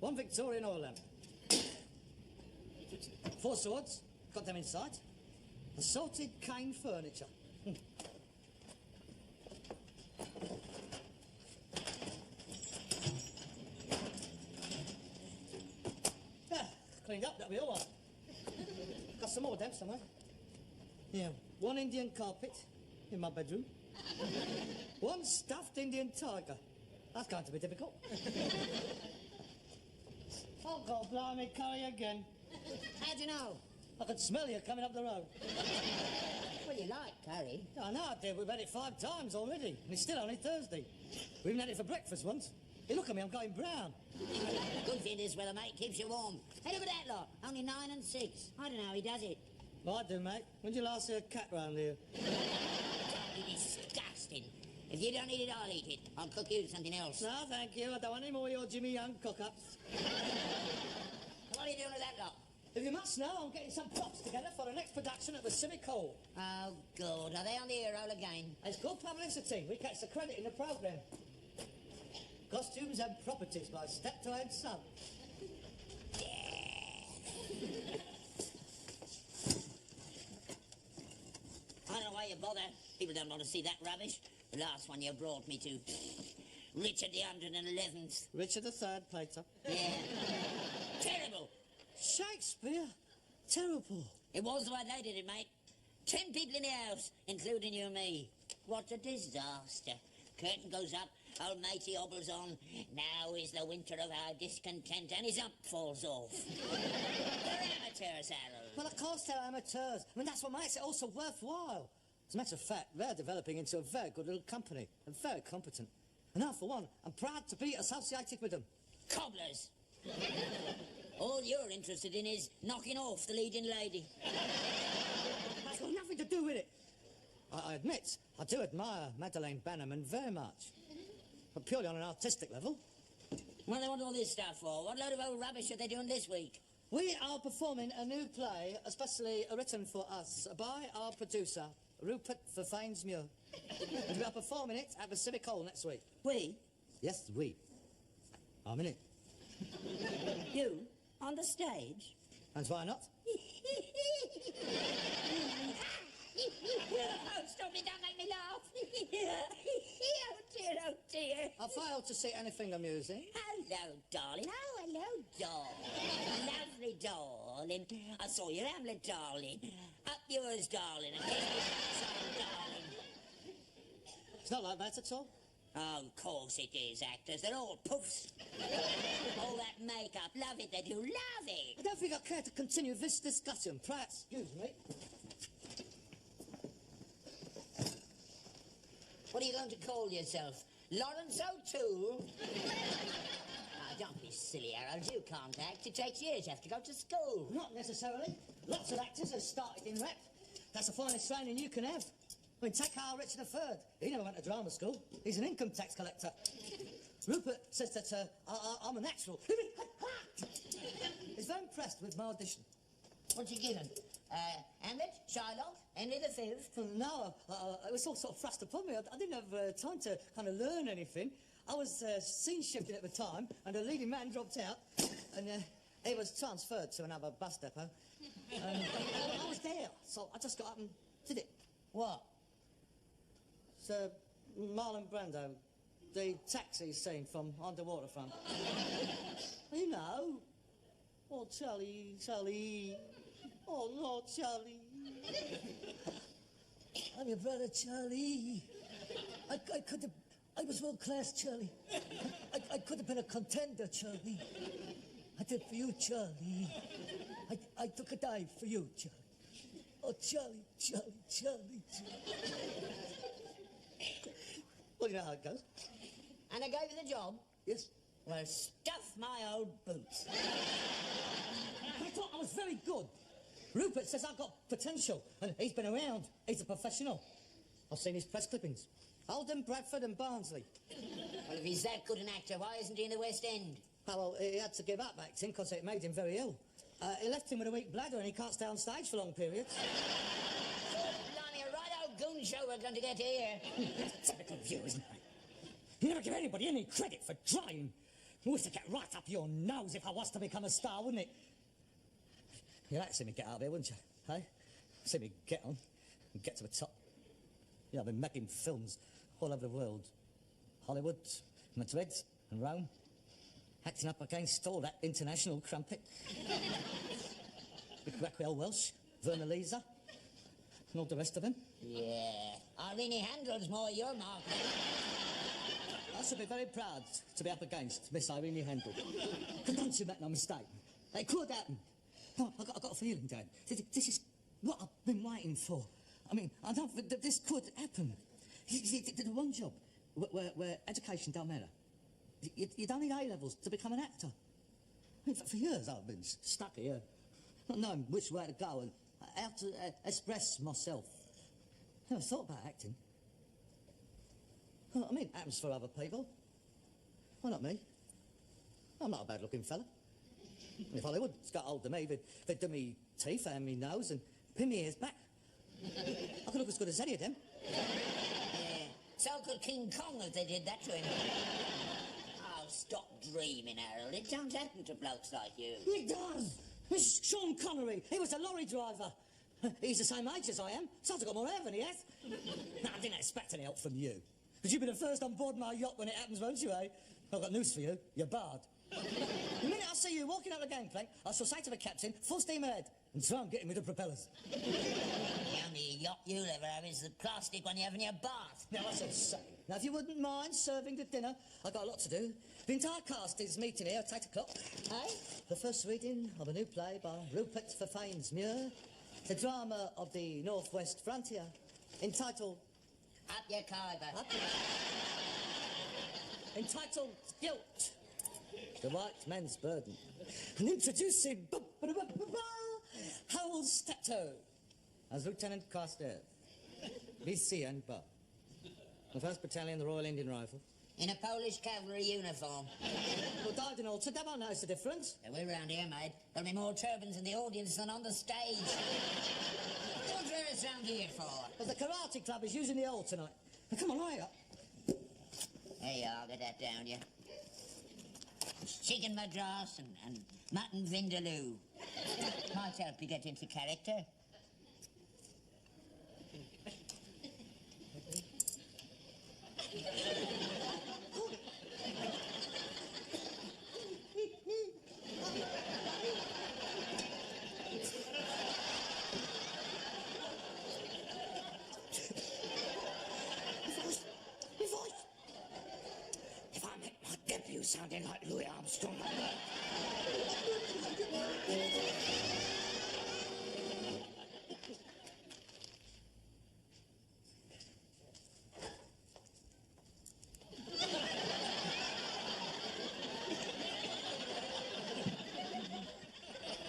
1 Victorian oil lamp. 4 swords, got them inside. Assorted cane furniture. Cleaned up, that'll be all right. Got some more of them somewhere. Yeah, 1 Indian carpet in my bedroom. 1 stuffed Indian tiger. That's going to be difficult. Oh, God, blimey, curry again. How do you know? I could smell you coming up the road. Well, you like curry. I know I did. We've had it 5 times already, and it's still only Thursday. We even had it for breakfast once. Hey, look at me, I'm going brown. Good thing this weather, mate, keeps you warm. Hey, look at that lot. Only 9 and 6. I don't know how he does it. Well, I do, mate. When did you last see a cat round here? Disgusting. If you don't eat it, I'll eat it. I'll cook you something else. No, thank you. I don't want any more of your Jimmy Young cock-ups. What are you doing with that lot? If you must know, I'm getting some props together for the next production at the Civic Hall. Oh, good. Are they on the air roll again? It's good publicity. We catch the credit in the programme. Costumes and Properties by Steptoe and Son. Yeah. I don't know why you bother. People don't want to see that rubbish. The last one you brought me to. Richard the 111th. Richard III, Plato. Yeah. Terrible. Shakespeare? Terrible. It was the way they did it, mate. 10 people in the house, including you and me. What a disaster. Curtain goes up, old matey hobbles on. Now is the winter of our discontent, and his up falls off. They're amateurs, Harold. Well, of course they're amateurs. I mean, that's what makes it all so worthwhile. As a matter of fact, they're developing into a very good little company, and very competent. And now, for one, I'm proud to be associated with them. Cobblers. All you're interested in is knocking off the leading lady. That's got nothing to do with it. I admit, I do admire Madeleine Bannerman very much. But purely on an artistic level. What do they want all this stuff for? What load of old rubbish are they doing this week? We are performing a new play, especially written for us, by our producer, Rupert Verfainsmuir. And we are performing it at the Civic Hall next week. We? Yes, we. I'm in it. You? On the stage? And why not? Oh, stop it, don't make me laugh. Oh, dear, oh, dear. I failed to see anything amusing. Hello, darling. Oh, hello, darling. Lovely, darling. I saw your Hamlet, darling. Up yours, darling. And here's my son, darling. It's not like that at all. Oh, of course it is, actors. They're all poofs. All that makeup. Love it, they do. Love it. I don't think I care to continue this discussion. Pray excuse me. What are you going to call yourself? Lawrence O'Toole? Ah, don't be silly, Harold. You can't act. It takes years. You have to go to school. Not necessarily. Lots of actors have started in rep. That's the finest training you can have. I mean, take our Richard III. He never went to drama school. He's an income tax collector. Rupert says that I'm a natural. He's very impressed with my audition. What's he given? Hamlet, Shylock, Henry V? No, it was all sort of thrust upon me. I didn't have time to kind of learn anything. I was scene shifting at the time, and the leading man dropped out, and he was transferred to another bus depot. I was there, so I just got up and did it. What? It's Marlon Brando, the taxi scene from On the Waterfront. You know. Oh, Charlie, Charlie. Oh, no, Charlie. I'm your brother, Charlie. I could have... I was world class, Charlie. I could have been a contender, Charlie. I did for you, Charlie. I took a dive for you, Charlie. Oh, Charlie, Charlie, Charlie, Charlie. Well, you know how it goes. And I gave you the job? Yes. Well, stuff my old boots. I thought I was very good. Rupert says I've got potential, and he's been around. He's a professional. I've seen his press clippings. Oldham, Bradford and Barnsley. Well, if he's that good an actor, why isn't he in the West End? Oh, well, he had to give up acting because it made him very ill. It left him with a weak bladder and he can't stay on stage for long periods. Blimey, a right old goon show we're going to get here. That's a typical view, isn't it? You never give anybody any credit for trying. It used to get right up your nose if I was to become a star, wouldn't it? You'd like to see me get out of here, wouldn't you? Hey? See me get on and get to the top. Yeah, I've been making films all over the world. Hollywood, Madrid and Rome. Acting up against all that international crumpet. With Raquel Welch, Verna Lisa, and all the rest of them. Yeah, Irene Handel's more your mark. I should be very proud to be up against Miss Irene Handel. But don't you make no mistake. It could happen. No, I've got a feeling, Dad. This is what I've been waiting for. I mean, I know that this could happen. You see, the one job where education don't matter. You don't need A-levels to become an actor. I mean, for years I've been stuck here, not knowing which way to go and how to express myself. I never thought about acting. Well, I mean, it happens for other people. Why not me? I'm not a bad-looking fella. If Hollywood's got hold of me, they'd do me teeth and me nose and pin me ears back. I could look as good as any of them. Yeah, so could King Kong if they did that to him. Oh, stop dreaming, Harold. It don't happen to blokes like you. It does! It's Sean Connery. He was a lorry driver. He's the same age as I am. Sounds like I've got more hair than he has. No, I didn't expect any help from you. Because you'll be the first on board my yacht when it happens, won't you, eh? I've got news for you. You're barred. The minute I see you walking up the gangplank, I shall say to the captain, full steam ahead, and try and get him with the propellers. The only yacht you'll ever have is the plastic one you have in your bath. Now, that's insane. Now, if you wouldn't mind serving the dinner, I've got a lot to do. The entire cast is meeting here at 8 o'clock. Eh? The first reading of a new play by Rupert Verfainsmuir, the drama of the Northwest Frontier, entitled... Up your Khyber. Entitled Guilt, the White Man's Burden. And introducing Harold Steptoe as Lieutenant Carstairs, BC and Bar, the 1st Battalion, the Royal Indian Rifle. In a Polish cavalry uniform. Well, died in altered, they won't notice the difference. Yeah, we're round here, mate. There'll be more turbans in the audience than on the stage. What's us round here for? Well, the karate club is using the hall tonight. Now, come on, hurry up. There you are, get that down, you. Chicken madras and mutton vindaloo. Might help you get into character. Sounding like Louis Armstrong.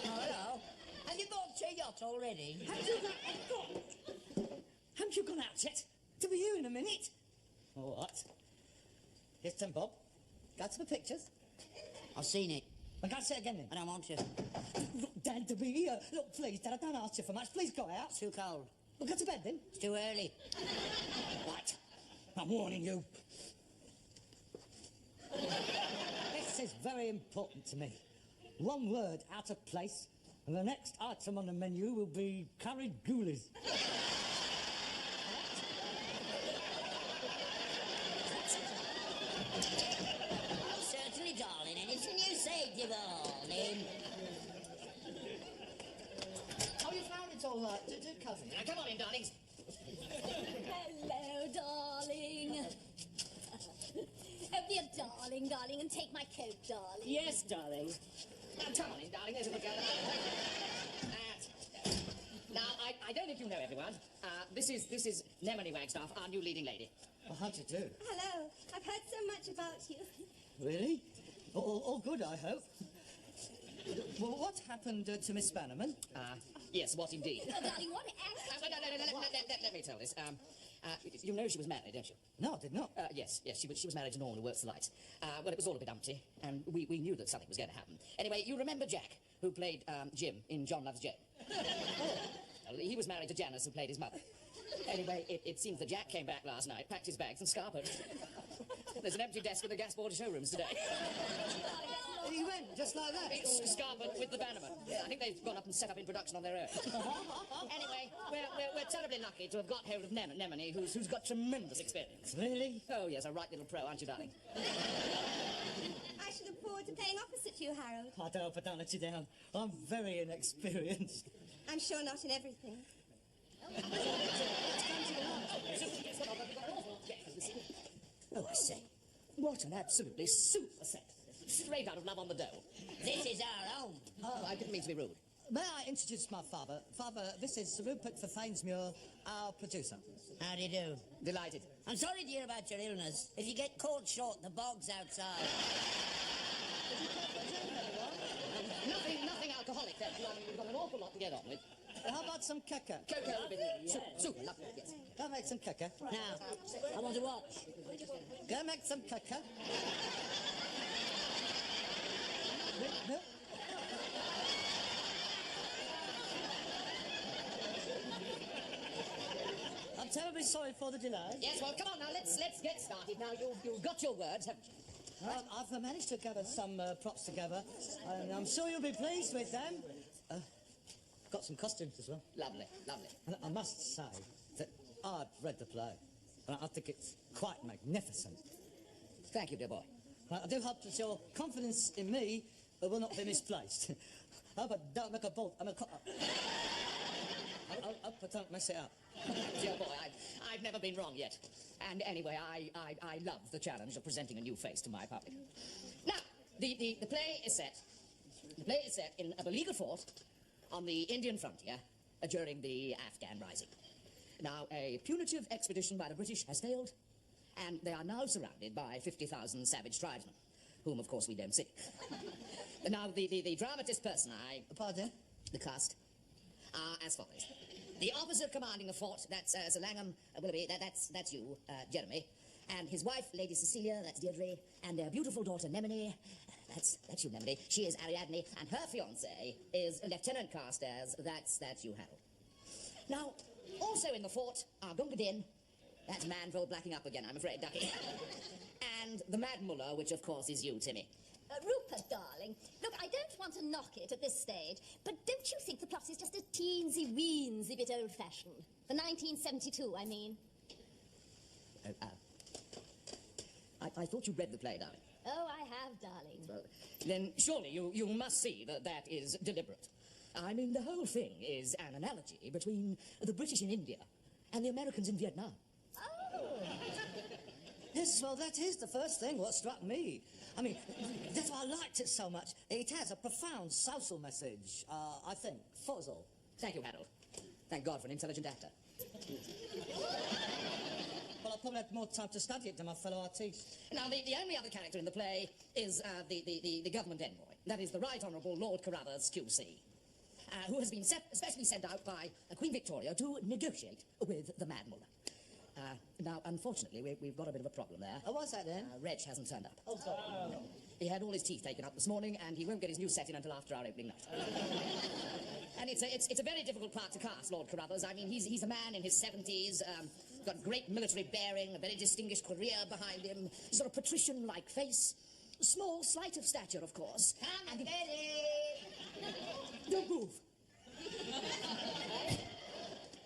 Hello. Have you bought your yacht already? Haven't you gone out yet? To be here in a minute. All right. Here's 10 bob. Go to the pictures. I've seen it. I can't say it again then. I don't want to. Look, Dad, to be here. Look, please, Dad, I don't ask you for much. Please go out. It's too cold. Well, go to bed then. It's too early. Right. I'm warning you. This is very important to me. One word out of place, and the next item on the menu will be curried ghoulies. Oh, certainly, darling. Anything you say, darling. Oh, you found it all right. Do cousin. Now, come on in, darlings. Hello, darling. Oh, be a darling, and take my coat, darling. Yes, darling. Now, come on in, darling. There's a good girl. Now, I don't think you know everyone. This is Nemone Wagstaff, our new leading lady. Well, how'd you do? Hello. I've heard so much about you. Really? All good, I hope. Well, what happened to Miss Bannerman? Yes, what indeed? Oh, darling, what an Let me tell this. You know she was married, don't you? No, I did not. Yes, she was married to Norman who works the lights. Well, it was all a bit umpty, and we knew that something was going to happen. Anyway, you remember Jack, who played Jim in John Loves Jane? Well, he was married to Janice, who played his mother. Anyway, it seems the Jack came back last night, packed his bags and scarpered. There's an empty desk in the gas board showrooms today. And he went just like that. It's scarpered with the bannerman. Yeah, I think they've gone up and set up in production on their own. Anyway, we're terribly lucky to have got hold of Nemone, who's got tremendous experience. Really? Oh, yes, a right little pro, aren't you, darling? I should look forward to playing opposite you, Harold. I don't hope I don't let you down. I'm very inexperienced. I'm sure not in everything. Oh, I say, what an absolutely super set. Straight out of Love on the Dole. This is our own. Oh, I didn't mean to be rude. May I introduce my father? Father, this is Rupert Fafainsmuir, our producer. How do you do? Delighted. I'm sorry to hear about your illness. If you get caught short, the bog's outside. Nothing alcoholic, then. We've got an awful lot to get on with. How about some caca? Cocoa, super lovely, yes. Go make some caca. Now, I want to watch. Go make some caca. Milk? I'm terribly sorry for the delay. Yes, well, come on now, let's get started. Now, you've got your words, haven't you? I've managed to gather some props together, and I'm sure you'll be pleased with them. Got some costumes as well. Lovely, lovely. And I must say that I've read the play, and I think it's quite magnificent. Thank you, dear boy. I do hope that your confidence in me will not be misplaced. I hope I don't make a bolt. I hope I don't mess it up. Dear boy, I've never been wrong yet. And anyway, I love the challenge of presenting a new face to my public. Now, the play is set. The play is set in a beleaguered fort on the Indian frontier during the Afghan Rising. Now, a punitive expedition by the British has failed, and they are now surrounded by 50,000 savage tribesmen, whom, of course, we don't see. Now, the dramatist personae, Pardon? the cast, are as follows. The officer commanding the fort, that's Sir Langham Willoughby, that's you, Jeremy, and his wife, Lady Cecilia, that's Deirdre, and their beautiful daughter, Nemone, that's you, Nemone, she is Ariadne, and her fiancé is Lieutenant Carstairs, that's you, Harold. Now, also in the fort are Gunga Din, that's Manville blacking up again, I'm afraid, Ducky, and the Mad Mullah, which of course is you, Timmy. Rupert, darling, look, I don't want to knock it at this stage, but don't you think the plot is just a teensy-weensy bit old-fashioned? The 1972, I mean. I thought you'd read the play, darling. Oh, I have, darling. Well, then surely you must see that is deliberate. I mean, the whole thing is an analogy between the British in India and the Americans in Vietnam. Oh. Yes, well, that is the first thing what struck me. I mean, that's why I liked it so much. It has a profound social message, I think. For us all. Thank you, Harold. Thank God for an intelligent actor. Well, I'll probably have more time to study it than my fellow artists. Now, the only other character in the play is the government envoy. That is the Right Honourable Lord Carruthers, QC, who has been specially sent out by Queen Victoria to negotiate with the Mad Mullah. Now, unfortunately, we've got a bit of a problem there. Oh, what's that then? Reg hasn't turned up. Oh, sorry. He had all his teeth taken out this morning, and he won't get his new set in until after our opening night. And it's a very difficult part to cast, Lord Carruthers. I mean, he's a man in his 70s, got great military bearing, a very distinguished career behind him, sort of patrician-like face, small, slight of stature, of course. Come and get it! Don't move.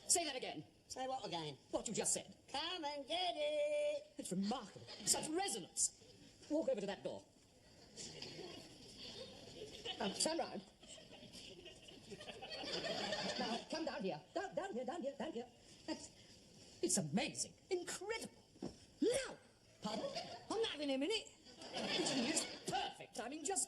Say that again. Say what again? What you just said. Come and get it! It's remarkable. Such resonance. Walk over to that door. Turn round. Now, come down here. Down here. It's amazing. Incredible. Now, Pardon? I'm not having a minute. it's perfect. I mean, just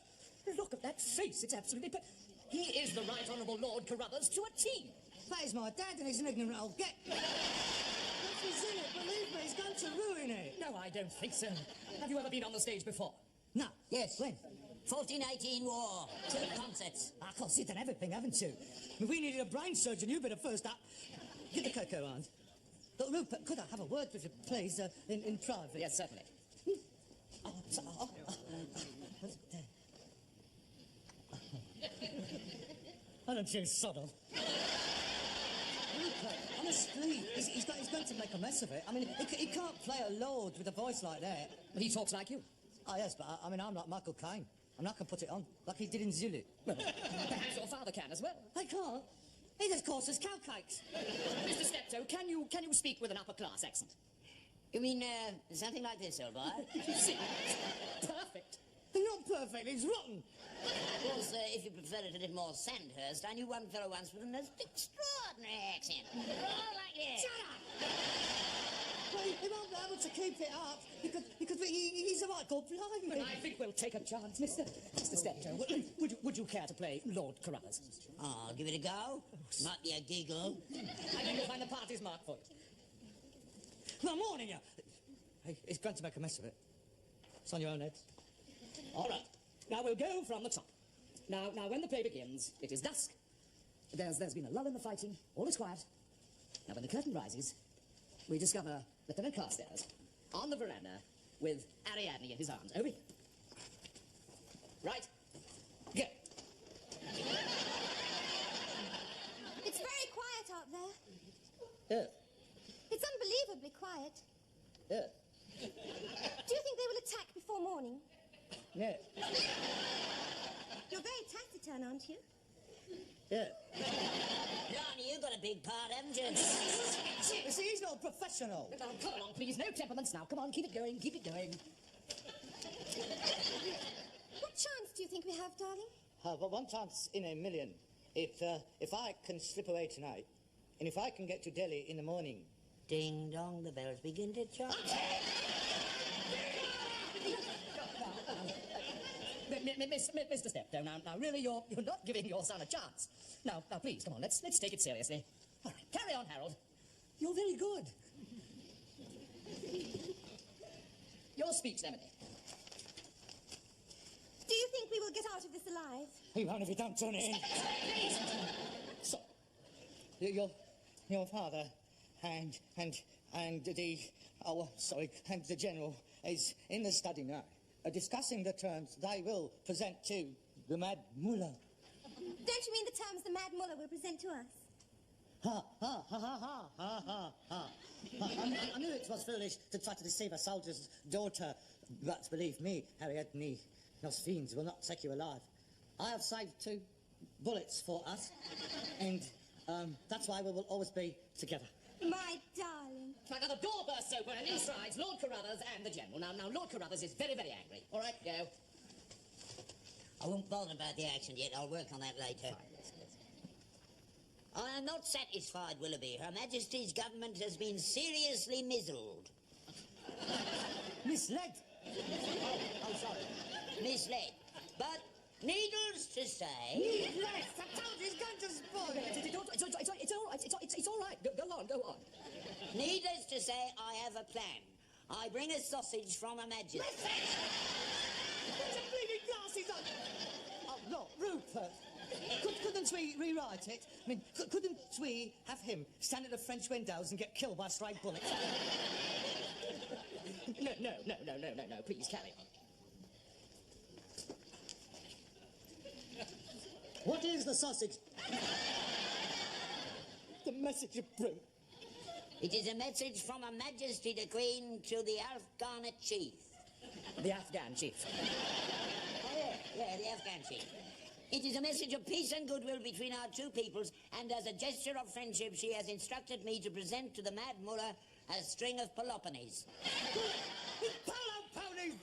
look at that face. It's absolutely perfect. He is the Right Honourable Lord Carruthers to a T. That is my dad, and he's an ignorant old get. If he's in it, believe me, he's going to ruin it. No, I don't think so. Have you ever been on the stage before? No. Yes. When? 1418 war. 2 concerts. I considered everything, haven't you? If we needed a brain surgeon, you better first up. Get the cocoa round. Look, Rupert, could I have a word with you, please, in private? Yes, certainly. I don't choose subtle. Rupert, Yes, please. He's going to make a mess of it. I mean, he can't play a lord with a voice like that. But he talks like you. Oh, yes, but I'm like Michael Caine. I'm not going to put it on, like he did in Zulu. Well, perhaps your father can as well. I can't. He just calls us cow cakes. Mr. Steptoe, can you speak with an upper-class accent? You mean, something like this, old boy? See, perfect. He's not perfect, he's rotten. Of course, if you prefer it a little more Sandhurst, I knew one fellow once with a most extraordinary accent. Oh, like this. Shut up! Well, he won't be able to keep it up because he's a right good blimey. I think we'll take a chance, Mr. Steptoe. Would you care to play Lord Carruthers? Oh, give it a go. Might be a giggle. I think you'll find the party's mark for you. No, I'm warning you. Hey, he's going to make a mess of it. It's on your own heads. All right. Now we'll go from the top. Now, when the play begins, it is dusk. There's been a lull in the fighting. All is quiet. Now, when the curtain rises, we discover Lieutenant Carstairs on the veranda with Ariadne in his arms. Over. Right. Go. It's very quiet out there. Yeah, It's unbelievably quiet. yeah, Do you think they will attack before morning? yeah, You're very taciturn, aren't you? yeah. Blimey, you've got a big part, haven't you? You see, he's not a professional. Now, come along, please. No temperaments now. Come on, keep it going, keep it going. What chance do you think we have, darling? But one chance in a million. If I can slip away tonight, and if I can get to Delhi in the morning. Ding dong, the bells begin to chime. Mr. Steptoe, now, really, you're not giving your son a chance. Now, please, come on, let's take it seriously. All right, carry on, Harold. You're very good. Your speech, Emily. Do you think we will get out of this alive? He won't if you don't turn it in. So, your father and the general is in the study now, discussing the terms they will present to the Mad Mullah. Don't you mean the terms the Mad Mullah will present to us? Ha, ha, ha, ha, ha, ha, ha, ha. I knew it was foolish to try to deceive a soldier's daughter, but believe me, Ariadne, those fiends will not take you alive. I have saved 2 bullets for us, and that's why we will always be together. My darling. Now, the door bursts open, and in strides Lord Carruthers and the General. Now, Lord Carruthers is very, very angry. All right, go. I won't bother about the accent yet. I'll work on that later. I am not satisfied, Willoughby. Her Majesty's government has been seriously misled. Misled? Oh, sorry. Misled. But, needless to say... Yes, I told you he's going to spoil it. It's all right. Go on. Needless to say, I have a plan. I bring a sausage from Her Majesty. Put your bleeding glasses on! Oh, no, Rupert. Couldn't we rewrite it? I mean, couldn't we have him stand at the French windows and get killed by stray bullets? No, please, carry on. What is the sausage? The message of brute. It is a message from Her Majesty the Queen to the Afghan chief. The Afghan chief. Oh, yeah, the Afghan chief. It is a message of peace and goodwill between our 2 peoples, and as a gesture of friendship, she has instructed me to present to the Mad Mullah a string of Peloponnese. Polo ponies!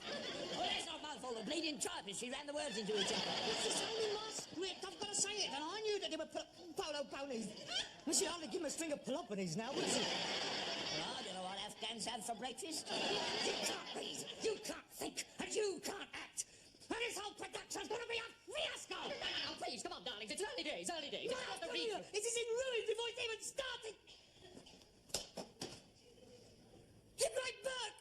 Oh, that's not my fault. The bleeding typist. She ran the words into each other. This is only my script. I've got to say it, and I knew that they were polo ponies. Well, she'd hardly give him a string of Peloponnese now, would she? Well, I don't know what Afghans have for breakfast. You can't read, you can't think, and you can't act. And this whole production's going to be a fiasco! Now, please, come on, darlings. It's early days. No, it is in ruins before it's even started! Get right back!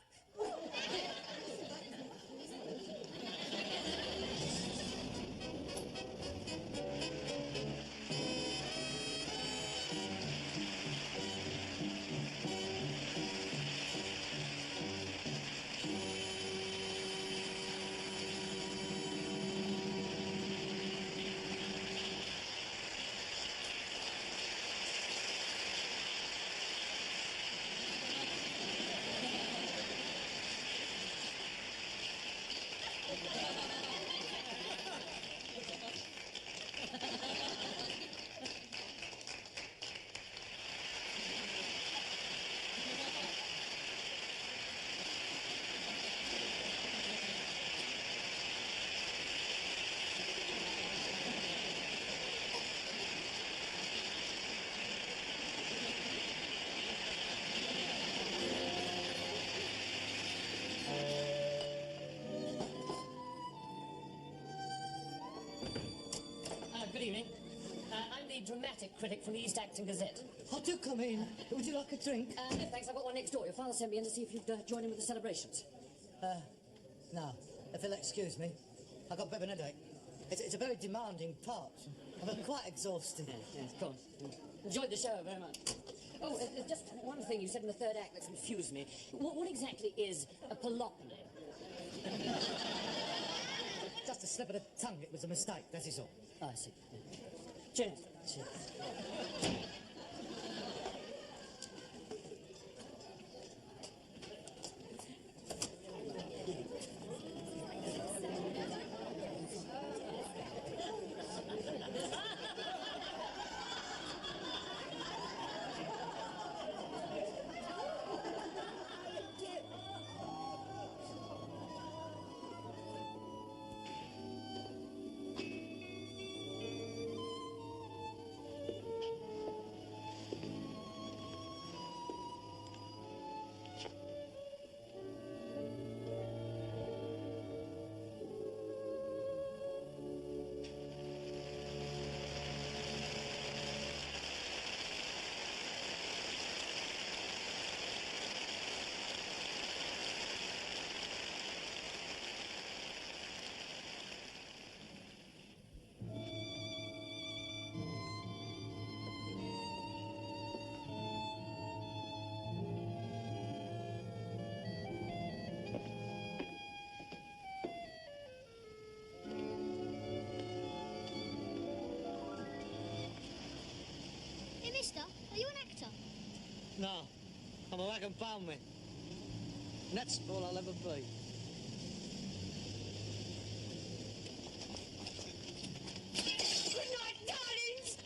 Good evening. I'm the dramatic critic from the East Acton Gazette. Oh, do come in. Would you like a drink? No, thanks. I've got one next door. Your father sent me in to see if you'd join in with the celebrations. No. If you'll excuse me. I've got a bit of an headache. It's a very demanding part. I'm quite exhausted. Yes, of course. Enjoyed the show very much. Oh, just one thing you said in the third act that confused me. What exactly is a paloply? Just a slip of the tongue. It was a mistake, that is all. Oh, I see. Yeah. Cheers. Cheers. Mister, are you an actor? No. I'm a wagon bowman. And that's all I'll ever be. Good night, darlings!